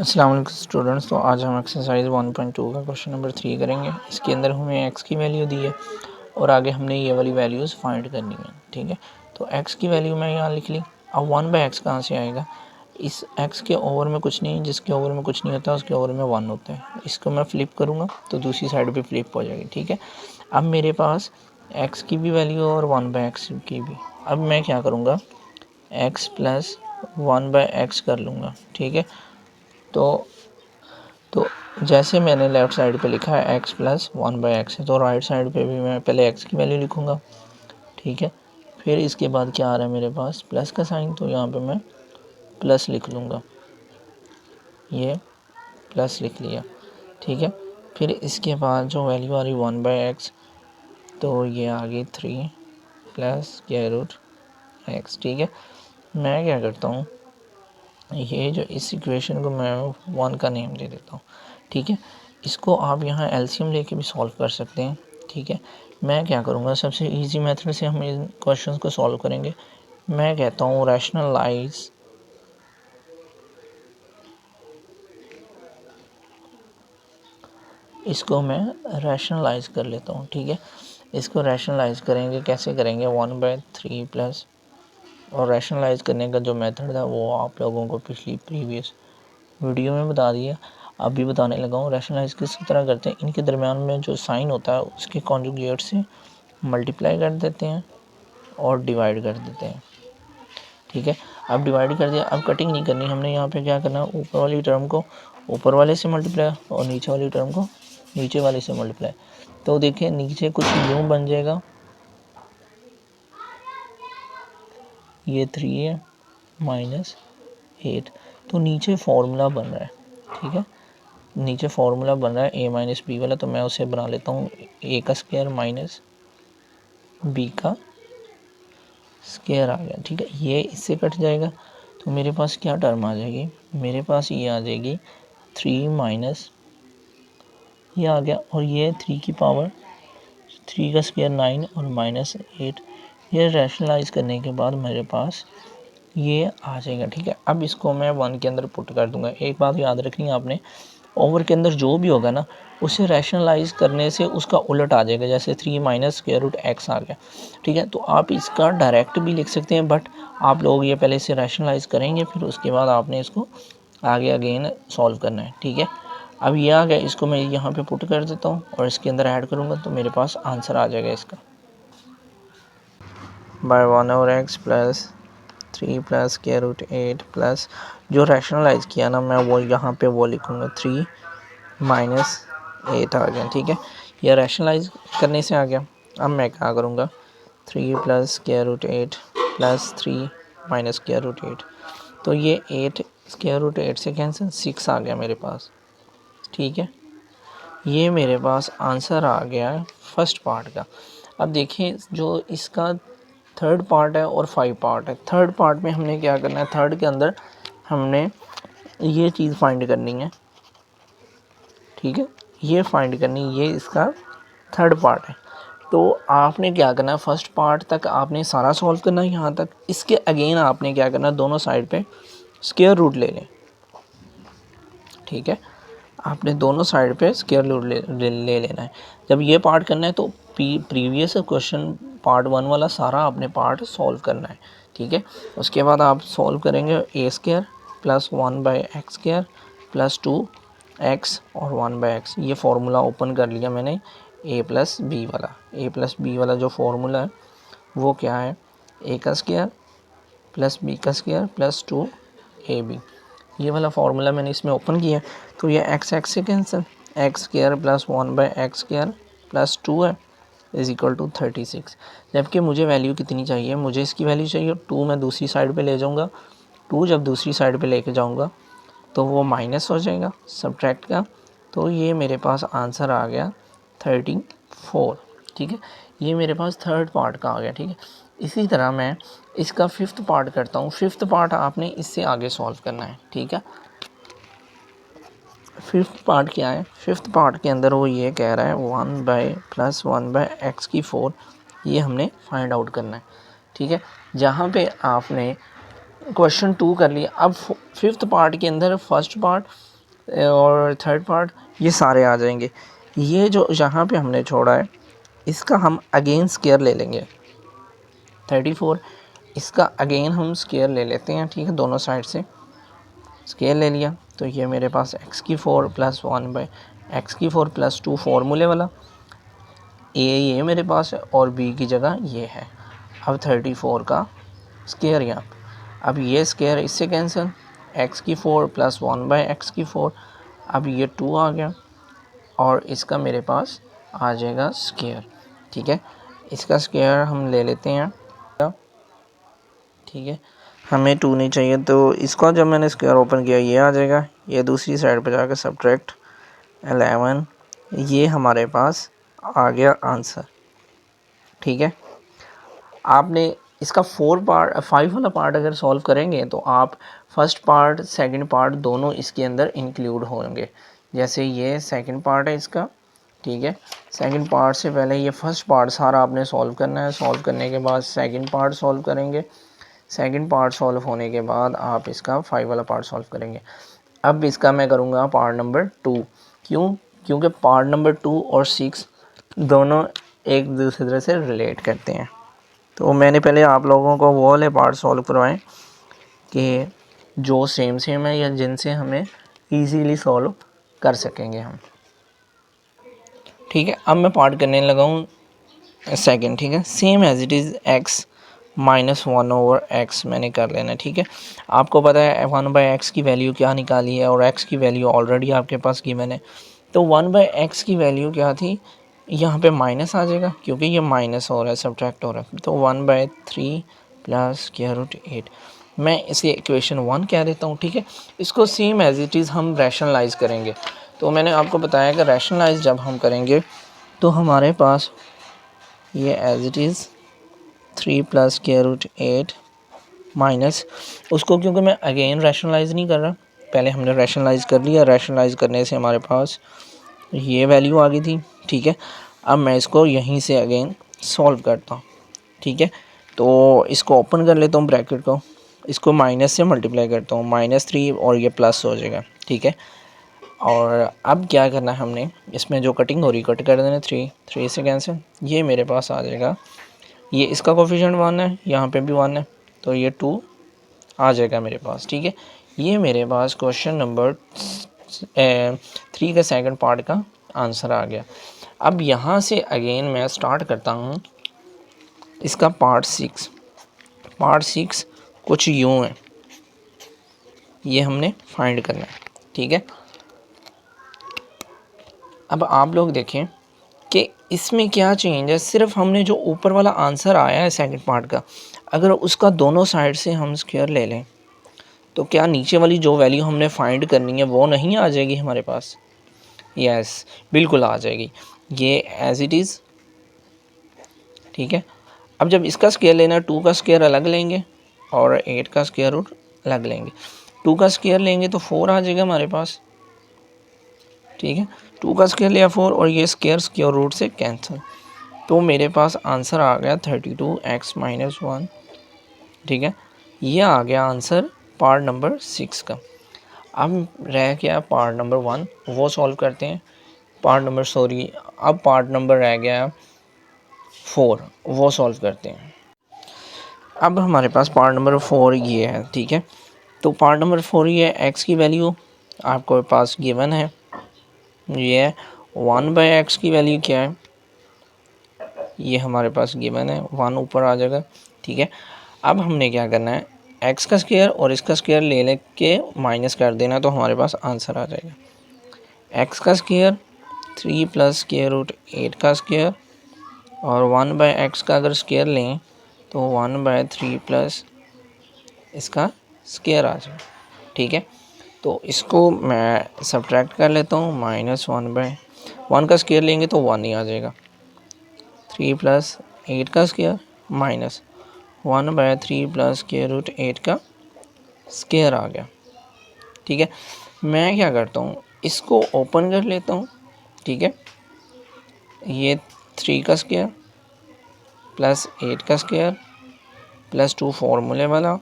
अस्सलाम वालेकुम स्टूडेंट्स। तो आज हम एक्सरसाइज 1.2 का क्वेश्चन नंबर 3 करेंगे। इसके अंदर हमें x की वैल्यू दी है और आगे हमने ये वाली वैल्यूज़ फाइंड करनी है। ठीक है, तो x की वैल्यू मैं यहाँ लिख ली। अब 1/x कहाँ से आएगा? इस x के ओवर में कुछ नहीं, जिसके ओवर में कुछ नहीं होता उसके ओवर में 1 होता है। इसको मैं फ्लिप करूँगा तो दूसरी साइड पर फ्लिप हो जाएगी। ठीक है, अब मेरे पास x की भी वैल्यू और 1/x की भी। अब मैं क्या करूँगा, x प्लस 1/x कर लूँगा। ठीक है, तो जैसे मैंने लेफ़्ट साइड पे लिखा है x प्लस 1/x है, तो राइट साइड पे भी मैं पहले x की वैल्यू लिखूँगा। ठीक है, फिर इसके बाद क्या आ रहा है मेरे पास, प्लस का साइन, तो यहाँ पे मैं प्लस लिख लूँगा। ये प्लस लिख लिया। ठीक है, फिर इसके बाद जो वैल्यू आ रही 1/x, तो ये आ गई 3 प्लस स्क्वायर रूट x। ठीक है, मैं क्या करता हूँ, ये जो इस इक्वेशन को मैं 1 का नेम दे देता हूँ। ठीक है, इसको आप यहाँ एलसीएम लेके भी सॉल्व कर सकते हैं। ठीक है, मैं क्या करूँगा, सबसे इजी मेथड से हम इन क्वेश्चंस को सॉल्व करेंगे। मैं कहता हूँ रैशनलाइज इसको मैं रैशनलाइज कर लेता हूँ। ठीक है, इसको रैशनलाइज करेंगे, कैसे करेंगे, 1/3 प्लस, और रैशनलाइज करने का जो मेथड था वो आप लोगों को पिछली प्रीवियस वीडियो में बता दिया, अभी बताने लगा हूँ। रैशनलाइज किस तरह करते हैं, इनके दरमियान में जो साइन होता है उसके कॉन्जुगेट से मल्टीप्लाई कर देते हैं और डिवाइड कर देते हैं। ठीक है, अब डिवाइड कर दिया, अब कटिंग नहीं करनी हमने। यहाँ पे क्या करना, ऊपर वाली टर्म को ऊपर वाले से मल्टीप्लाई और नीचे वाली टर्म को नीचे वाले से मल्टीप्लाई। तो देखिए नीचे कुछ यूँ बन जाएगा, ये 3 है माइनस 8, तो नीचे फॉर्मूला बन रहा है। ठीक है, नीचे फॉर्मूला बन रहा है a माइनस बी वाला, तो मैं उसे बना लेता हूँ a का स्क्वायर माइनस b का स्क्वायर आ गया। ठीक है, ये इससे कट जाएगा, तो मेरे पास क्या टर्म आ जाएगी, मेरे पास ये आ जाएगी 3 माइनस, ये आ गया, और ये 3 की पावर 3 का स्क्वायर 9 और माइनस 8। ये रैशनलाइज करने के बाद मेरे पास ये आ जाएगा। ठीक है, अब इसको मैं 1 के अंदर पुट कर दूंगा। एक बात याद रखनी है आपने, ओवर के अंदर जो भी होगा ना, उसे रैशनलाइज करने से उसका उलट आ जाएगा। जैसे 3 माइनस स्क्वायर रूट एक्स आ गया। ठीक है, तो आप इसका डायरेक्ट भी लिख सकते हैं, बट आप लोग ये पहले से रैशनलाइज करेंगे, फिर उसके बाद आपने इसको आगे अगेन सॉल्व करना है। ठीक है, अब ये आ गया, इसको मैं यहाँ पे पुट कर देता हूँ और इसके अंदर ऐड करूँगा, तो मेरे पास आंसर आ जाएगा इसका, by 1/x plus 3 plus square root 8 plus, जो रैशनलाइज किया ना मैं वो यहाँ पे वो लिखूँगा 3 माइनस 8 आ गया। ठीक है, यह रैशनलाइज करने से आ गया। अब मैं क्या करूँगा, 3 plus square root 8 plus 3 minus square root 8, तो ये 8 स्क्वायर रूट 8 से कैंसिल, 6 आ गया मेरे पास। ठीक है, ये मेरे पास आंसर आ गया फर्स्ट पार्ट का। अब देखिए जो इसका थर्ड पार्ट है और 5 पार्ट है। थर्ड पार्ट में हमने क्या करना है, थर्ड के अंदर हमने ये चीज़ फाइंड करनी है। ठीक है, ये फाइंड करनी, ये इसका थर्ड पार्ट है। तो आपने क्या करना है, फर्स्ट पार्ट तक आपने सारा सॉल्व करना है यहाँ तक। इसके अगेन आपने क्या करना है, दोनों साइड पे स्क्वायर रूट ले लें। ठीक है, आपने दोनों साइड पे स्क्वायर रूट ले लेना है। जब ये पार्ट करना है तो प्रीवियस क्वेश्चन पार्ट 1 वाला सारा आपने पार्ट सॉल्व करना है। ठीक है, उसके बाद आप सॉल्व करेंगे a square plus 1/x square plus 2x और 1/x। ये फार्मूला ओपन कर लिया मैंने, a प्लस बी वाला। a प्लस बी वाला जो फार्मूला है वो क्या है, a का स्क्वायर प्लस b का स्क्वायर प्लस 2ab। ये वाला फार्मूला मैंने इसमें ओपन किया, तो ये x से cancel, x square plus 1/x square plus 2 है इज इक्वल टू 36। जबकि मुझे वैल्यू कितनी चाहिए, मुझे इसकी वैल्यू चाहिए 2, मैं दूसरी साइड पे ले जाऊंगा। 2 जब दूसरी साइड पे लेके जाऊंगा तो वो माइनस हो जाएगा सब्ट्रैक्ट का, तो ये मेरे पास आंसर आ गया 34। ठीक है, ये मेरे पास थर्ड पार्ट का आ गया। ठीक है, इसी तरह मैं इसका फिफ्थ पार्ट करता हूँ। फिफ्थ पार्ट आपने इससे आगे सॉल्व करना है। ठीक है, फिफ्थ पार्ट क्या है, फिफ्थ पार्ट के अंदर वो ये कह रहा है 1/+1/x की 4, ये हमने फाइंड आउट करना है। ठीक है, जहाँ पे आपने क्वेश्चन 2 कर लिया, अब फिफ्थ पार्ट के अंदर फर्स्ट पार्ट और थर्ड पार्ट, ये सारे आ जाएंगे। ये जो यहाँ पे हमने छोड़ा है इसका हम अगेन स्क्वायर ले लेंगे 34, इसका अगेन हम स्क्वायर ले लेते हैं, ठीक है, दोनों साइड से स्क्वायर ले लिया। तो ये मेरे पास x की 4 प्लस 1 बाई एक्स की 4 प्लस 2 फॉर्मूले वाला, ये मेरे पास है और b की जगह ये है। अब 34 का स्क्वायर यहाँ, अब ये स्क्वायर इससे कैंसिल, x की 4 प्लस 1 बाई एक्स की 4, अब ये 2 आ गया और इसका मेरे पास आ जाएगा स्क्वायर, ठीक है। इसका स्क्वायर हम ले लेते हैं, ठीक है, हमें 2 नहीं चाहिए तो इसका जब मैंने स्क्वायर ओपन किया ये आ जाएगा, ये दूसरी साइड पे जाकर सब्ट्रैक्ट 11, ये हमारे पास आ गया आंसर, ठीक है। आपने इसका 5 वाला पार्ट अगर सॉल्व करेंगे तो आप फर्स्ट पार्ट सेकंड पार्ट दोनों इसके अंदर इंक्लूड होंगे। जैसे ये सेकंड पार्ट है इसका, ठीक है, सेकंड पार्ट से पहले ये फर्स्ट पार्ट सारा आपने सॉल्व करना है, सॉल्व करने के बाद सेकंड पार्ट सॉल्व करेंगे, सेकंड पार्ट सॉल्व होने के बाद आप इसका 5 वाला पार्ट सॉल्व करेंगे। अब इसका मैं करूँगा पार्ट नंबर 2, क्योंकि पार्ट नंबर 2 और 6 दोनों एक दूसरे से रिलेट करते हैं। तो मैंने पहले आप लोगों को वो वाले पार्ट सॉल्व करवाएं कि जो सेम है या जिनसे हमें इजीली सॉल्व कर सकेंगे हम, ठीक है। अब मैं पार्ट करने लगा हूँ सेकंड, ठीक है, same as it is x minus 1 over x मैंने कर लेना, ठीक है। आपको पता है 1 बाई एक्स की वैल्यू क्या निकाली है और x की वैल्यू ऑलरेडी आपके पास गिवन है। तो 1 बाई एक्स की वैल्यू क्या थी, यहाँ पे माइनस आ जाएगा क्योंकि ये माइनस हो रहा है, सब्ट्रैक्ट हो रहा है। तो 1/3 प्लस स्क्वायर रूट 8, मैं इसे इक्वेशन 1 कह देता हूँ, ठीक है। इसको सेम एज इट इज़ हम रैशनलाइज करेंगे। तो मैंने आपको बताया कि रैशनलाइज जब हम करेंगे तो हमारे पास ये as it is 3 plus square root 8 minus उसको, क्योंकि मैं अगेन रैशनलाइज नहीं कर रहा, पहले हमने रैशनलाइज कर लिया, रैशनलाइज करने से हमारे पास ये वैल्यू आ गई थी, ठीक है। अब मैं इसको यहीं से अगेन सॉल्व करता हूँ, ठीक है। तो इसको ओपन कर लेता हूँ ब्रैकेट को, इसको माइनस से मल्टीप्लाई करता हूँ, -3 और ये प्लस हो जाएगा, ठीक है। और अब क्या करना है हमने, इसमें जो कटिंग हो रही कट कर देना, 3 से कैंसिल, ये मेरे पास आ जाएगा, ये इसका कोफिशिएंट 1 है, यहाँ पे भी 1 है, तो ये 2 आ जाएगा मेरे पास, ठीक है। ये मेरे पास क्वेश्चन नंबर 3 का सेकंड पार्ट का आंसर आ गया। अब यहाँ से अगेन मैं स्टार्ट करता हूँ इसका पार्ट 6 कुछ यूँ है, ये हमने फाइंड करना है, ठीक है। अब आप लोग देखें कि इसमें क्या चेंज है, सिर्फ हमने जो ऊपर वाला आंसर आया है सेकंड पार्ट का, अगर उसका दोनों साइड से हम स्क्वायर ले लें तो क्या नीचे वाली जो वैल्यू हमने फाइंड करनी है वो नहीं आ जाएगी हमारे पास? यस, बिल्कुल आ जाएगी, ये एज इट इज़, ठीक है। अब जब इसका स्क्वायर लेना, 2 का स्क्वायर अलग लेंगे और 8 का स्क्वायर रूट अलग लेंगे। 2 का स्क्वायर लेंगे तो 4 आ जाएगा हमारे पास, ठीक है। 2 का स्क्वायर लिया 4 और ये स्क्वायर रूट से कैंसिल, तो मेरे पास आंसर आ गया 32x माइनस 1, ठीक है। ये आ गया आंसर पार्ट नंबर 6 का। अब रह गया पार्ट नंबर 1, वो सॉल्व करते हैं। अब पार्ट नंबर रह गया 4, वो सॉल्व करते हैं। अब हमारे पास पार्ट नंबर 4 ये है, ठीक है। तो पार्ट नंबर 4 ये है, x की वैल्यू आपको पास गिवन है, ये है 1 बाई एक्स की वैल्यू क्या है, ये हमारे पास गिवन है, 1 ऊपर आ जाएगा, ठीक है। अब हमने क्या करना है, x का स्क्वायर और इसका स्क्वायर ले लेके माइनस कर देना, तो हमारे पास आंसर आ जाएगा। x का स्क्वायर 3 प्लस स्क्वायर रूट 8 का स्क्वायर और 1 बाई एक्स का अगर स्क्वायर लें तो 1/3 प्लस इसका स्क्वायर आ जाएगा, ठीक है। तो इसको मैं सब्ट्रैक्ट कर लेता हूँ, -1/1 का स्क्वायर लेंगे तो 1 ही आ जाएगा, 3 प्लस 8 का square minus 1/3 plus square root 8 का स्क्वायर आ गया, ठीक है। मैं क्या करता हूँ, इसको ओपन कर लेता हूँ, ठीक है। ये 3 का स्क्वायर प्लस 8 का स्क्वायर प्लस 2 फॉर्मूले वाला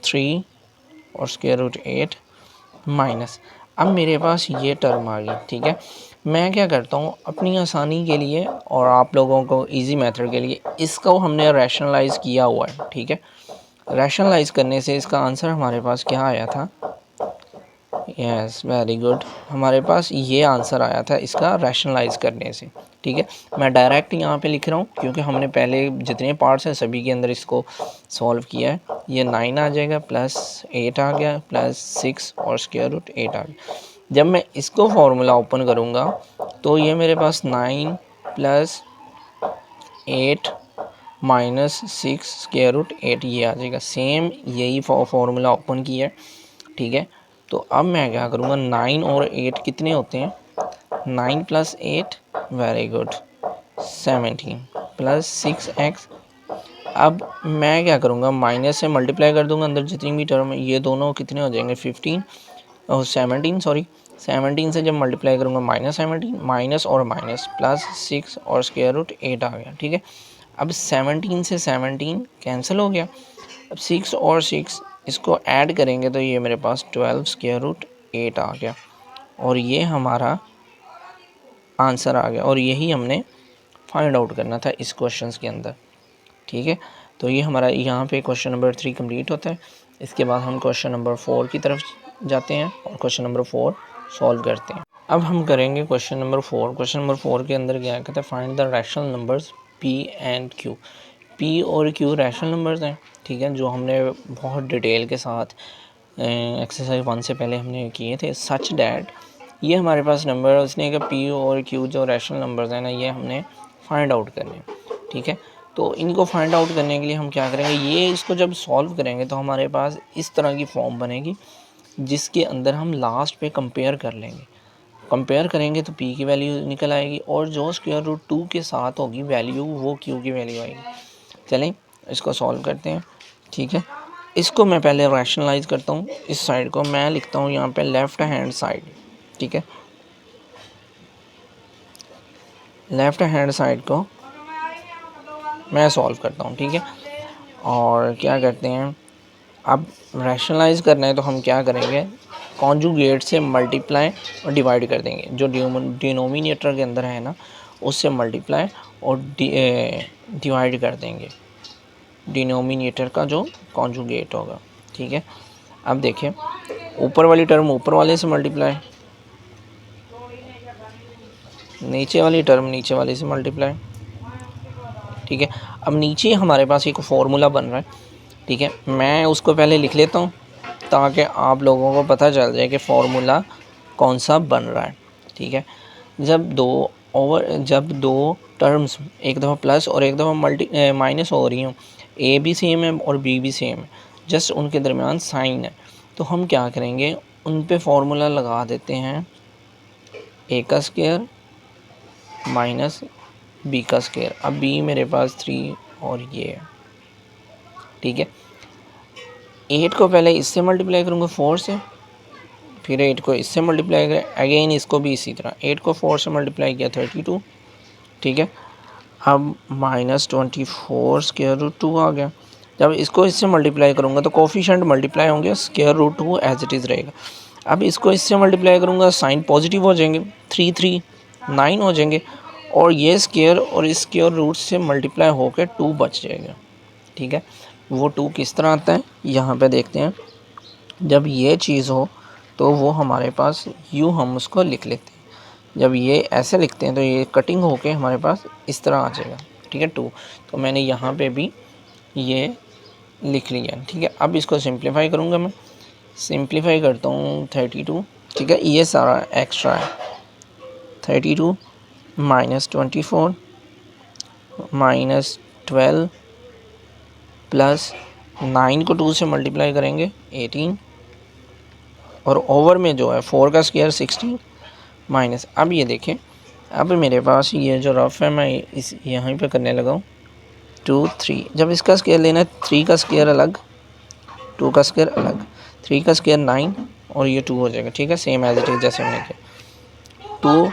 3 और स्क्वायर रूट 8 माइनस, अब मेरे पास ये टर्म आ गई, ठीक है। मैं क्या करता हूँ अपनी आसानी के लिए और आप लोगों को इजी मेथड के लिए, इसको हमने रैशनलाइज़ किया हुआ है, ठीक है। रैशनलाइज़ करने से इसका आंसर हमारे पास क्या आया था, यस वेरी गुड, हमारे पास ये आंसर आया था इसका रैशनलाइज़ करने से, ठीक है। मैं डायरेक्ट यहाँ पे लिख रहा हूँ क्योंकि हमने पहले जितने पार्ट्स हैं सभी के अंदर इसको सॉल्व किया है। ये 9 आ जाएगा प्लस 8 आ गया प्लस 6 और स्क्वायर रूट 8 आ गया। जब मैं इसको फॉर्मूला ओपन करूँगा तो ये मेरे पास 9 प्लस 8 माइनस 6 स्क्वायर रूट 8 ये आ जाएगा। सेम यही फॉर्मूला ओपन किया है, ठीक है। तो अब मैं क्या करूँगा, 9 और 8 कितने होते हैं, 9 plus 8 very good 17 plus 6x। अब मैं क्या करूँगा, माइनस से मल्टीप्लाई कर दूँगा अंदर जितनी भी टर्म है, ये दोनों कितने हो जाएंगे 15 और 17 सॉरी 17 से जब मल्टीप्लाई करूँगा -17 माइनस और माइनस प्लस 6 और स्क्वायर रूट 8 आ गया, ठीक है। अब 17 से 17 कैंसिल हो गया। अब 6 और 6 इसको ऐड करेंगे तो ये मेरे पास 12 स्क्वायर रूट 8 आ गया और ये हमारा आंसर आ गया। और यही हमने फाइंड आउट करना था इस क्वेश्चंस के अंदर, ठीक है। तो ये हमारा यहाँ पे क्वेश्चन नंबर 3 कंप्लीट होता है। इसके बाद हम क्वेश्चन नंबर 4 की तरफ जाते हैं और क्वेश्चन नंबर 4 सॉल्व करते हैं। अब हम करेंगे क्वेश्चन नंबर 4। क्वेश्चन नंबर 4 के अंदर क्या कहता है, find the rational numbers p and q। p और q रैशनल नंबर्स हैं, ठीक है, जो हमने बहुत डिटेल के साथ एक्सरसाइज 1 से पहले हमने किए थे। सच डैट ये हमारे पास नंबर है, उसने कहा p और q जो रैशनल नंबर्स हैं ना, ये हमने फाइंड आउट करने हैं, ठीक है। तो इनको फाइंड आउट करने के लिए हम क्या करेंगे, ये इसको जब सॉल्व करेंगे तो हमारे पास इस तरह की फॉर्म बनेगी जिसके अंदर हम लास्ट पे कंपेयर कर लेंगे। कंपेयर करेंगे तो p की वैल्यू निकल आएगी और जो स्क्वायर रूट 2 के साथ होगी वैल्यू वो q की वैल्यू आएगी। चलें इसको सॉल्व करते हैं, ठीक है। इसको मैं पहले रैशनलाइज करता हूँ। इस साइड को मैं लिखता हूँ यहाँ पे लेफ़्ट हैंड साइड, ठीक है। लेफ़्ट हैंड साइड को मैं सॉल्व करता हूँ, ठीक है। और क्या करते हैं, अब रैशनलाइज करना है तो हम क्या करेंगे, कॉन्जुगेट से मल्टीप्लाई और डिवाइड कर देंगे। जो डिनोमिनेटर के अंदर है ना उससे मल्टीप्लाई और डिवाइड कर देंगे डिनोमिनेटर का जो कॉन्जुगेट होगा, ठीक है। अब देखिए ऊपर वाली टर्म ऊपर वाले से मल्टीप्लाई, नीचे वाली टर्म नीचे वाले से मल्टीप्लाई, ठीक है। अब नीचे हमारे पास एक फॉर्मूला बन रहा है, ठीक है। मैं उसको पहले लिख लेता हूँ ताकि आप लोगों को पता चल जाए कि फ़ॉर्मूला कौन सा बन रहा है, ठीक है। जब दो टर्म्स एक दफ़ा प्लस और एक दफ़ा माइनस हो रही हूँ, ए भी सेम है और बी भी सेम है, जस्ट उनके दरमियान साइन है, तो हम क्या करेंगे उन पे फॉर्मूला लगा देते हैं ए का स्क्वायर माइनस बी का स्क्वायर। अब बी मेरे पास 3 और ये है, ठीक है। 8 को पहले इससे मल्टीप्लाई करूँगा 4 से, फिर 8 को इससे मल्टीप्लाई करें अगेन इसको भी इसी तरह 8 को 4 से मल्टीप्लाई किया 32, ठीक है। अब -24 स्क्वायर रूट 2 आ गया। जब इसको इससे मल्टीप्लाई करूँगा तो कोफिशिएंट मल्टीप्लाई होंगे, square root 2 as it is रहेगा। अब इसको इससे मल्टीप्लाई करूँगा साइन पॉजिटिव हो जाएंगे, 3 3 9 हो जाएंगे और ये स्क्वायर और इस स्क्वायर रूट से मल्टीप्लाई होकर 2 बच जाएगा, ठीक है। वो 2 किस तरह आता है यहाँ पे देखते हैं। जब ये चीज़ हो तो वो हमारे पास यूँ हम उसको लिख लेते हैं। जब ये ऐसे लिखते हैं तो ये कटिंग होके हमारे पास इस तरह आ जाएगा, ठीक है 2। तो मैंने यहाँ पे भी ये लिख लिया, ठीक है। अब इसको सिंप्लीफाई करूँगा, मैं सिंप्लीफाई करता हूँ 32, ठीक है। ये सारा एक्स्ट्रा है, 32 -24 -12 प्लस 9 को 2 से मल्टीप्लाई करेंगे 18 और ओवर में जो है 4 का स्क्वायर 16 माइनस। अब ये देखें, अब मेरे पास ये जो रफ है मैं इस यहाँ पे करने लगा हूँ 2 3। जब इसका स्क्वायर लेना है 3 का स्क्वायर अलग 2 का स्क्वायर अलग, 3 का स्क्वायर 9 और ये 2 हो जाएगा, ठीक है। सेम एज इट इज जैसे हमने किया 2।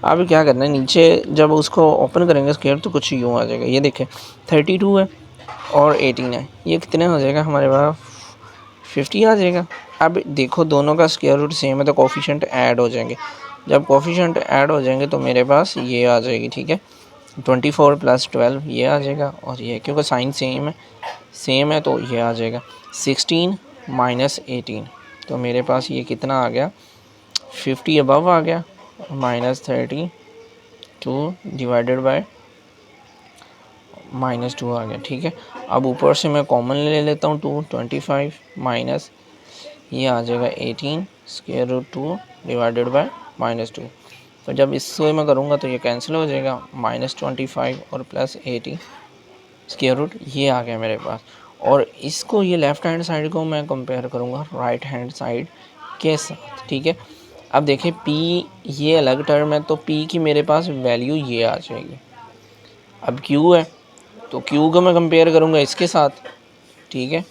अब क्या करना है, नीचे जब उसको ओपन करेंगे स्क्वायर तो कुछ यूँ आ जाएगा। ये देखें 32 है और 18 है, ये कितने हो जाएगा हमारे पास 50 आ जाएगा। अब देखो दोनों का स्क्वायर रूट सेम है तो कोफिशिएंट ऐड हो जाएंगे, जब कोफिशिएंट ऐड हो जाएंगे तो मेरे पास ये आ जाएगी, ठीक है 24 + 12 ये आ जाएगा, और ये क्योंकि साइन सेम है तो ये आ जाएगा 16 - 18, तो मेरे पास ये कितना आ गया 50 अबव आ गया, -32 डिवाइडेड बाय -2 आ गया, ठीक है। अब ऊपर से मैं कॉमन ले लेता हूँ 2, 25 माइनस ये आ जाएगा 18 स्क्वायर रूट 2 डिवाइडेड बाय -2, तो जब इससे मैं करूँगा तो ये कैंसिल हो जाएगा, -25 और +18 स्क्वायर रूट ये आ गया मेरे पास। और इसको ये लेफ़्ट हैंड साइड को मैं कंपेयर करूँगा राइट हैंड साइड के साथ, ठीक है। अब देखिए p ये अलग टर्म है तो p की मेरे पास वैल्यू ये आ जाएगी। अब q है तो q को मैं कंपेयर करूँगा इसके साथ, ठीक है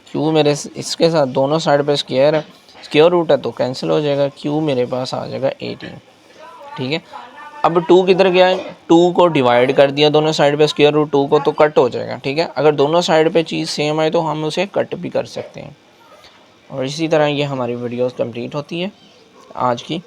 q मेरे इसके साथ दोनों साइड पे स्क्वायर है, स्क्वायर रूट है तो कैंसिल हो जाएगा, q मेरे पास आ जाएगा 18, ठीक है। अब 2 किधर गया है, 2 को डिवाइड कर दिया दोनों साइड पे स्क्वायर रूट 2 को तो कट हो जाएगा, ठीक है। अगर दोनों साइड पे चीज़ सेम है तो हम उसे कट भी कर सकते हैं। और इसी तरह ये हमारी वीडियोस कंप्लीट होती है आज की।